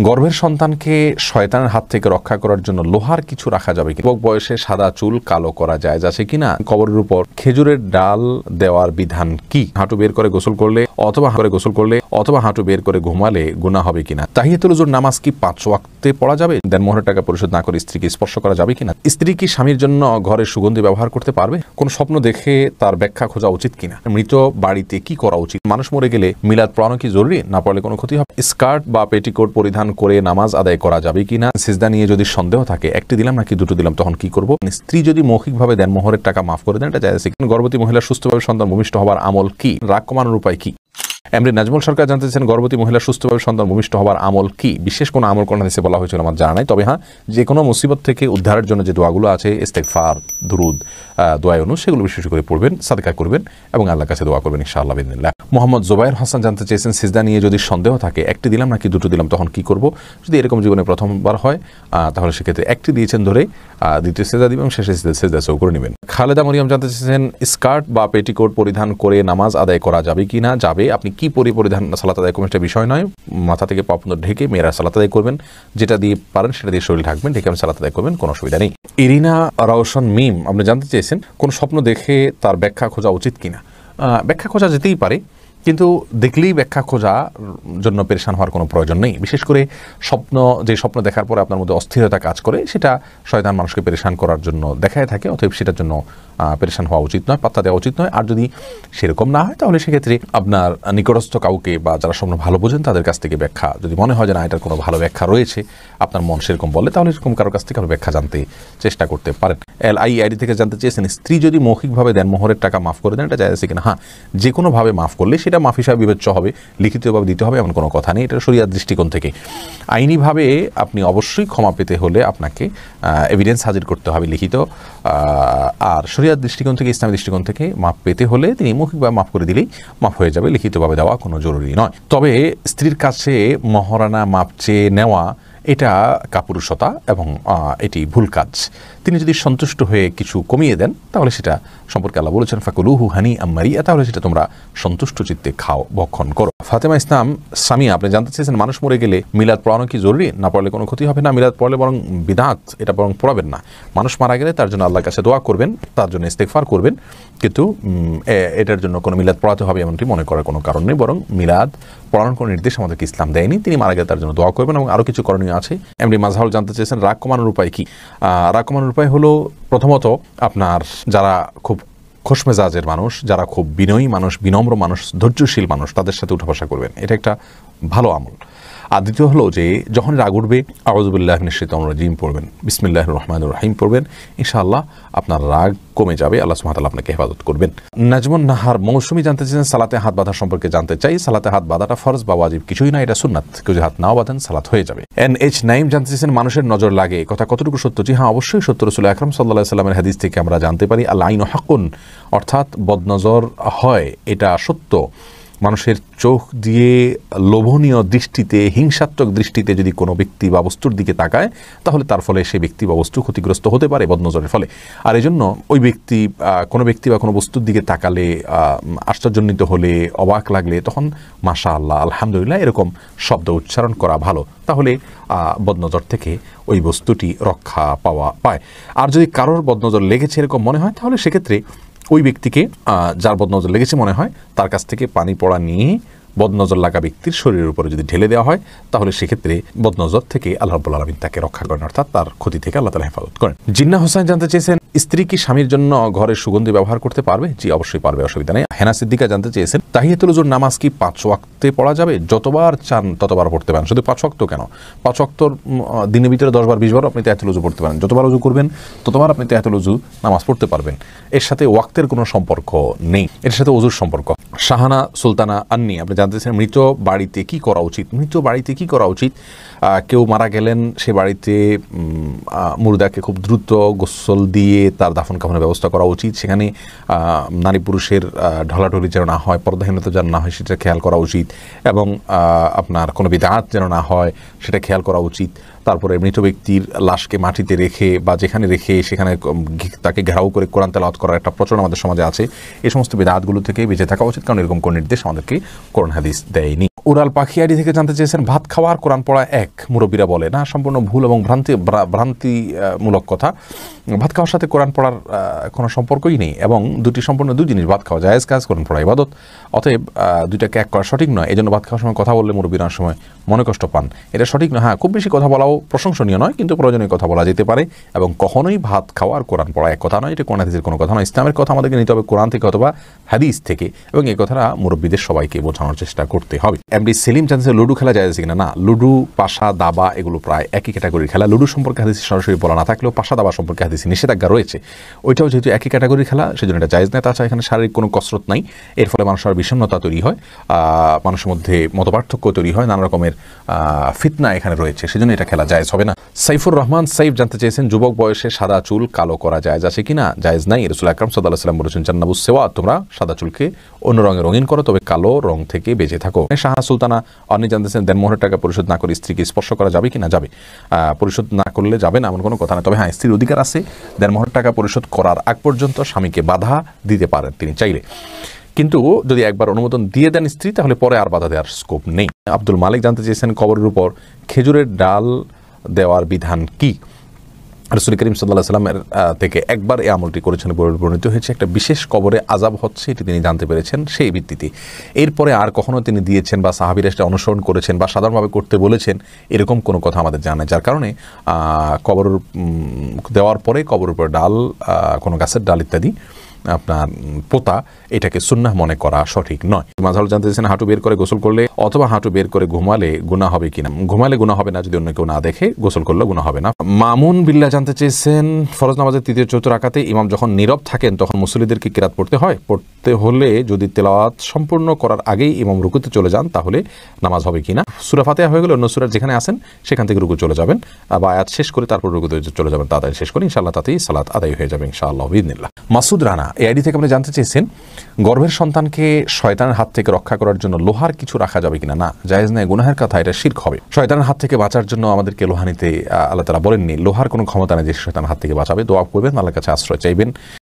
গর্ভের সন্তানকে শয়তানের হাত থেকে রক্ষা করার জন্য লোহার কিছু রাখা যাবে কি? যুবক বয়সে সাদা চুল কালো করা যায় আছে কিনা? কবরের উপর খেজুরের ডাল দেওয়ার বিধান কি? হাঁটু বের করে গোসল করলে অথবা হাঁটু বের করে ঘুমালে গুনাহ হবে কিনা? তাহিয়াতুল ওযুর নামাজ কি 5 ওয়াক্তে পড়া যাবে? দেনমোহরের টাকা পরিশোধ না করে স্ত্রীকে স্পর্শ করা যাবে কিনা? স্ত্রী কি স্বামীর জন্য ঘরে সুগন্ধি ব্যবহার করতে পারবে? কোন স্বপ্ন দেখে তার ব্যাখ্যা খোঁজা উচিত কিনা? মৃত বাড়িতে কি করা উচিত? মানুষ মরে গেলে মিলাদ পড়ানো কি জরুরি? না পড়লে কোনো ক্ষতি হবে? স্কার্ট বা পেটিকোট পরিধান করে নামাজ আদায় করা যাবে কিনা? সিজদা নিয়ে যদি সন্দেহ থাকে, একটি দিলাম নাকি দুটো দিলাম, তখন কি করব? স্ত্রী যদি মৌখিকভাবে দেনমোহরের টাকা মাফ করে দেন, এটা জায়েজ। গর্ভবতী মহিলা সুস্থভাবে সন্তান ভূমিষ্ঠ হবার আমল কি? রাগ কমানোর উপায় কি? এমনি নাজমুল সরকার জানতে চাচ্ছেন, গর্ভবতী মহিলা সুস্থভাবে সন্তান ভূমিষ্ঠ হবার আমল কি? বিশেষ কোনো আমল কোন হাদিসে বলা হয়েছিল আমার জানা নাই, তবে হ্যাঁ, যে কোনো মুসিবত থেকে উদ্ধারের জন্য যে দোয়াগুলো আছে, ইস্তেগফার, দুরুদ, দোয়া ইউনুস, সেগুলো বিশেষ করে পড়বেন, সাদকা করবেন এবং আল্লাহর কাছে দোয়া করবেন ইনশাআল্লাহ বিইذنিল্লাহ। মোহাম্মদ জুবাইর হাসান জানতে চেয়েছেন, সিজদা নিয়ে যদি সন্দেহ থাকে, একটি দিলাম নাকি দুটো দিলাম, তখন কি করব? যদি এরকম জীবনে প্রথমবার হয় তাহলে সেক্ষেত্রে একটি দিয়েছেন ধরে দ্বিতীয় সিজদা দিবেন এবং শেষে সিজদা সও করে নেবেন। খালেদা মরিয়ম জানতে চেয়েছেন, স্কার্ট বা পেটিকোট পরিধান করে নামাজ আদায় করা যাবে কিনা? যাবে। আপনি কি পরিধান সালাত আদায় করবেন সেটা বিষয় নয়, মাথা থেকে পা পর্যন্ত ঢেকে মেয়েরা সালাত আদায় করবেন, যেটা দিয়ে পারেন সেটা দিয়ে শরীর ঢাকবেন, ঢেকে সালাত আদায় করবেন, কোনো অসুবিধা নেই। ইরিনা রওশন মিম আপনি জানতে চেয়েছেন, কোন স্বপ্ন দেখে তার ব্যাখ্যা খোঁজা উচিত কিনা? ব্যাখ্যা খোঁজা যেতেই পারে, কিন্তু দেখলেই ব্যাখ্যা খোঁজার জন্য পেরেশান হওয়ার কোনো প্রয়োজন নেই। বিশেষ করে যে স্বপ্ন দেখার পরে আপনার মধ্যে অস্থিরতা কাজ করে, সেটা শয়তান মানুষকে পেরেশান করার জন্য দেখায় থাকে, অতএব সেটার জন্য পেরেশান হওয়া উচিত নয়, পাত্তা দেওয়া উচিত নয়। আর যদি সেরকম না হয়, তাহলে সেক্ষেত্রে আপনার নিকটস্থ কাউকে বা যারা স্বপ্ন ভালো বোঝেন তাদের কাছ থেকে ব্যাখ্যা, যদি মনে হয় যে না এটার কোনো ভালো ব্যাখ্যা রয়েছে, আপনার মন সেরকম বলে, তাহলে এরকম কারোর কাছ থেকে আপনি ব্যাখ্যা জানতে চেষ্টা করতে পারেন। LIID থেকে জানতে চেয়েছেন, স্ত্রী যদি মৌখিকভাবে দেনমোহরের টাকা মাফ করে দেন, এটা জায়েজ কিনা? হ্যাঁ, যে কোনোভাবে মাফ করলে সেটা মাফ হিসাবে বিবেচ্য হবে, লিখিতভাবে দিতে হবে এমন কোনো কথা নেই, এটা শরিয়াত দৃষ্টিকোণ থেকে। আইনিভাবে আপনি অবশ্যই ক্ষমা পেতে হলে আপনাকে এভিডেন্স হাজির করতে হবে লিখিত, আর শরিয়াত দৃষ্টিকোণ থেকে, ইসলামী দৃষ্টিকোণ থেকে মাফ পেতে হলে তিনি মৌখিকভাবে মাফ করে দিলেই মাফ হয়ে যাবে, লিখিতভাবে দেওয়া কোনো জরুরি নয়। তবে স্ত্রীর কাছে মহারানা মাপ চেয়ে নেওয়া এটা কাপুরুষতা এবং এটি ভুল কাজ। তিনি যদি সন্তুষ্ট হয়ে কিছু কমিয়ে দেন, তাহলে সেটা সম্পর্কে আল্লাহ বলেছেন, ফাকুলুহু হানিআম মারিয়া, তাহলে সেটা তোমরা সন্তুষ্ট চিত্তে খাও, ভক্ষণ করো। ফাতেমা ইসলাম সামিয়া আপনি জানতে চেয়েছেন, মানুষ মরে গেলে মিলাদ পড়ানো কি জরুরি? না পড়লে কোনো ক্ষতি হবে না। মিলাদ পড়লে বরং বিদআত, এটা বরং পড়াবেন না। মানুষ মারা গেলে তার জন্য আল্লাহর কাছে দোয়া করবেন, তার জন্য ইস্তেগফার করবেন, কিন্তু এটার জন্য কোনো মিলাদ পড়াতে হবে এমনটি মনে করার কোনো কারণ নেই, বরং মিলাদ পড়ানোর কোনো নির্দেশ আমাদেরকে ইসলাম দেয়নি। তিনি মারা গেলে তার জন্য দোয়া করবেন এবং আরও কিছু করণীয় আছে। এমনি মাজহারুল জানতে চেয়েছেন, রাগ কমানোর উপায় কি? রাগ কমানোর উপায় হলো, প্রথমত আপনার যারা খুব খোশমেজাজের মানুষ, যারা খুব বিনয়ী মানুষ, বিনম্র মানুষ, ধৈর্যশীল মানুষ, তাদের সাথে উঠা বসা করবেন, এটা একটা ভালো আমল। আর দ্বিতীয় হলো যে যখন রাগ উঠবে, আউযু বিল্লাহি মিনাশ শাইতানির রাজিম পড়বেন, বিসমিল্লাহির রহমানির রহিম পড়বেন, ইনশাআল্লাহ আপনার রাগ কমে যাবে, আল্লাহ সুবহানাহু ওয়া তাআলা আপনাকে হেফাজত করবেন। নাজমুন নাহার মৌসুমী জানতে চেয়েছেন, সালাতে হাত বাঁধা সম্পর্কে জানতে চাই। সালাতে হাত বাঁধাটা ফরজ বা ওয়াজিব কিছুই না, এটা সুন্নাত। কেউ যদি হাত নাও বাঁধেন সালাত হয়ে যাবে। NH নাইম জানতে চেয়েছেন, মানুষের নজর লাগে, কথা কতটুকু সত্য? জি হ্যাঁ, অবশ্যই সত্য। রাসূল আকরাম সাল্লাল্লাহু আলাইহি ওয়াসাল্লামের হাদিস থেকে আমরা জানতে পারি, আল আইনু হাক্কুন, অর্থাৎ বদনজর হয়, এটা সত্য। মানুষের চোখ দিয়ে লোভনীয় দৃষ্টিতে, হিংসাত্মক দৃষ্টিতে যদি কোনো ব্যক্তি বা বস্তুর দিকে তাকায়, তাহলে তার ফলে সেই ব্যক্তি বা বস্তু ক্ষতিগ্রস্ত হতে পারে বদনজরের ফলে। আর এই জন্য ওই ব্যক্তি, কোনো ব্যক্তি বা কোনো বস্তুর দিকে তাকালে, আশ্চর্যান্বিত হলে, অবাক লাগলে, তখন মাশাআল্লাহ, আলহামদুলিল্লাহ এরকম শব্দ উচ্চারণ করা ভালো, তাহলে বদনজর থেকে ওই বস্তুটি রক্ষা পায়। আর যদি কারোর বদনজর লেগেছে এরকম মনে হয়, তাহলে সেক্ষেত্রে ওই ব্যক্তিকে, যার বদনজর লেগেছে মনে হয়, তার কাছ থেকে পানি পড়া নিয়ে বদনজর লাগা ব্যক্তির শরীরের উপরে যদি ঢেলে দেওয়া হয়, তাহলে সেক্ষেত্রে বদনজর থেকে আল্লাহ রাব্বুল আলামিন তাকে রক্ষা করেন, অর্থাৎ তার ক্ষতি থেকে আল্লাহ তাআলা হেফাজত করেন। জিন্না হোসেন জানতে চেয়েছেন, স্ত্রী কি স্বামীর জন্য ঘরে সুগন্ধি ব্যবহার করতে পারবে? জি অবশ্যই পারবে, অসুবিধা নেই। হেনা সিদ্দিকা জানতে চেয়েছেন, তাহিয়াতুল ওযুর নামাজ কি 5 ওয়াক্তে পড়া যাবে? যতবার চান ততবার পড়তে পারেন। শুধু 5 ওয়াক্ত কেন, 5 ওয়াক্তর দিনের ভিতরে 10 বার 20 বার আপনি তাহিয়াতুল ওযু পড়তে পারেন। যতবার ওযু করবেন ততবার আপনি তাহিয়াতুল ওযু নামাজ পড়তে পারবেন। এর সাথে ওয়াক্তের কোনো সম্পর্ক নেই, এর সাথে ওযুর সম্পর্ক। শাহানা সুলতানা আন্নি আপনি জানতে চেয়েছেন, মৃত বাড়িতে কি করা উচিত? মৃত বাড়িতে কি করা উচিত? কেউ মারা গেলেন, সে বাড়িতে মুর্দাকে খুব দ্রুত গোসল দিয়ে তার দাফন কাফনের ব্যবস্থা করা উচিত। সেখানে নারী পুরুষের ঢলাঢলি যেন না হয়, পর্দাহীনতা যেন না হয়, সেটা খেয়াল করা উচিত। এবং আপনার কোনো বিদআত যেন না হয়, সেটা খেয়াল করা উচিত। তারপরে মৃত ব্যক্তির লাশকে মাটিতে রেখে বা যেখানে রেখে সেখানে তাকে ঘেরাও করে কোরআন তেলাওয়াত করার একটা প্রচলন আমাদের সমাজে আছে। এই সমস্ত বিদআতগুলো থেকে বেঁচে থাকা উচিত, কারণ এরকম কোন নির্দেশ আমাদেরকে কোরআন হাদিস দেয়নি। উড়াল পাখি আইডি থেকে জানতে চেয়েছেন, ভাত খাওয়ার কোরআন পড়া এক, মুরব্বীরা বলে না, সম্পূর্ণ ভুল এবং ভ্রান্তিমূলক কথা। ভাত খাওয়ার সাথে কোরআন পড়ার কোনো সম্পর্কই নেই এবং দুটি সম্পূর্ণ দুই জিনিস। ভাত খাওয়া জায়েজ কাজ, কোরআন পড়া ইবাদত, অতএব দুইটাকে এক করা সঠিক নয়। এই জন্য ভাত খাওয়ার সময় কথা বললে মুরব্বীরা সময় মনে কষ্ট পান, এটা সঠিক নয়। হ্যাঁ, খুব বেশি কথা বলাও প্রশংসনীয় নয়, কিন্তু প্রয়োজনীয় কথা বলা যেতে পারে এবং কখনোই ভাত খাওয়া আর কোরআন পড়া এক কথা নয়। এটা কোরআন হাদিসের কোনো কথা নয়। ইসলামের কথা আমাদেরকে নিতে হবে কোরআন থেকে অথবা হাদিস থেকে, এবং এই কথাটা মুরব্বীদের সবাইকে বোঝানোর চেষ্টা করতে হবে। এমডি সেলিম জানছে লুডু খেলা যায় কিনা। না, লুডু, পাশা, দাবা এগুলো প্রায় একই ক্যাটাগরির খেলা। লুডু সম্পর্কে হাদিস সরাসরি বলা না থাকলেও পাশা দাবা সম্পর্কে হাদিস নিষেধাজ্ঞা রয়েছে। ওইটাও যেহেতু একই ক্যাটাগরির খেলা, সেজন্য এটা জায়েজ নয়। তাছাড়া এখানে শারীরিক কোনো কসরত নাই, এর ফলে মানুষের বিষণ্ণতা তৈরি হয়, মানুষের মধ্যে মতপার্থক্য তৈরি হয়, নানা রকমের ফিতনা এখানে রয়েছে, সেজন্য এটা খেলা জায়েজ হবে না। সাইফুর রহমান সাইফ জানতে চেয়েছেন, যুবক বয়সে সাদা চুল কালো করা জায়েজ আছে কিনা। জায়েজ নাই। রাসূল আকরাম সাল্লাল্লাহু আলাইহি ওয়াসাল্লাম বলেছেন, জান্নাবুস সেওয়া, তোমরা সাদা চুলকে অন্য রঙে রঙিন করো, তবে কালো রং থেকে বেঁচে থাকো। শাহানা সুলতানা অন্য জানতেছেন, দেনমোহরের টাকা পরিশোধ না করে স্ত্রীকে স্পর্শ করা যাবে কিনা। যাবে, পরিশোধ না করলে যাবে না এমন কোনো কথা না। তবে হ্যাঁ, স্ত্রীর অধিকার আছে দেনমোহরের টাকা পরিশোধ করার আগ পর্যন্ত স্বামীকে বাধা দিতে পারেন তিনি চাইলে, কিন্তু যদি একবার অনুমোদন দিয়ে দেন স্ত্রী, তাহলে পরে আর বাধা দেওয়ার স্কোপ নেই। আব্দুল মালিক জানতে চেয়েছেন, কবরের উপর খেজুরের ডাল দেওয়ার বিধান কি। রাসূল করিম সাল্লাল্লাহু আলাইহি ওয়াসাল্লামের থেকে একবার এই আমলটি করেছেন, বর্ণিত হয়েছে। একটা বিশেষ কবরে আযাব হচ্ছে, এটি তিনি জানতে পেরেছেন সেই ভিত্তিতে। এরপরে আর কখনো তিনি দিয়েছেন বা সাহাবীরা সেটা অনুসরণ করেছেন বা সাধারণভাবে করতে বলেছেন, এরকম কোনো কথা আমাদের জানা নেই। যার কারণে কবর দেওয়ার পরে কবরের উপর ডাল, কোনো গাছের ডাল ইত্যাদি আপনার পোতা, এটাকে সুন্নাহ মনে করা সঠিক নয়। মাঝাল জানতে চেয়েছেন, হাঁটু বের করে গোসল করলে অথবা হাঁটু বের করে ঘুমালে গুনাহ হবে কিনা। ঘুমালে গুনাহ হবে না, যদি অন্য কেউ না দেখে। গোসল করলে গুনাহ হবে না। মামুন বিল্লাহ জানতে চেয়েছেন, ফরজ নামাজের তৃতীয় চতুর্থ রাকাতে ইমাম যখন নীরব থাকেন তখন মুসল্লিদেরকে কিরাত পড়তে হয়। পড়তে হলে যদি তেলাওয়াত সম্পূর্ণ করার আগেই ইমাম রুকুতে চলে যান, তাহলে নামাজ হবে কিনা। সূরা ফাতিহা হয়ে গেলে অন্য সূরার যেখানে আছেন সেখান থেকে রুকু চলে যাবেন, বা আয়াত শেষ করে তারপর রুকুতে চলে যাবেন, তাড়াতাড়ি শেষ করে ইনশাআল্লাহ তাতেই সালাত আদায় হয়ে যাবে ইনশাআল্লাহ বিইذنিল্লাহ। মাসুদ রানা এই আইডি থেকে আপনি জানতে চেয়েছেন, গর্ভের সন্তানকে শয়তানের হাত থেকে রক্ষা করার জন্য লোহার কিছু রাখা যাবে কিনা। না, জায়েজ নয়, গুনাহের কথা, এটা শিরক হবে। শয়তানের হাত থেকে বাঁচার জন্য আমাদেরকে লোহা নিতে আল্লাহ তাআলা বলেননি। লোহার কোনো ক্ষমতা নেই যে শয়তানের হাত থেকে বাঁচাবে। দোয়া করবেন, আল্লাহর কাছে আশ্রয় চাইবেন।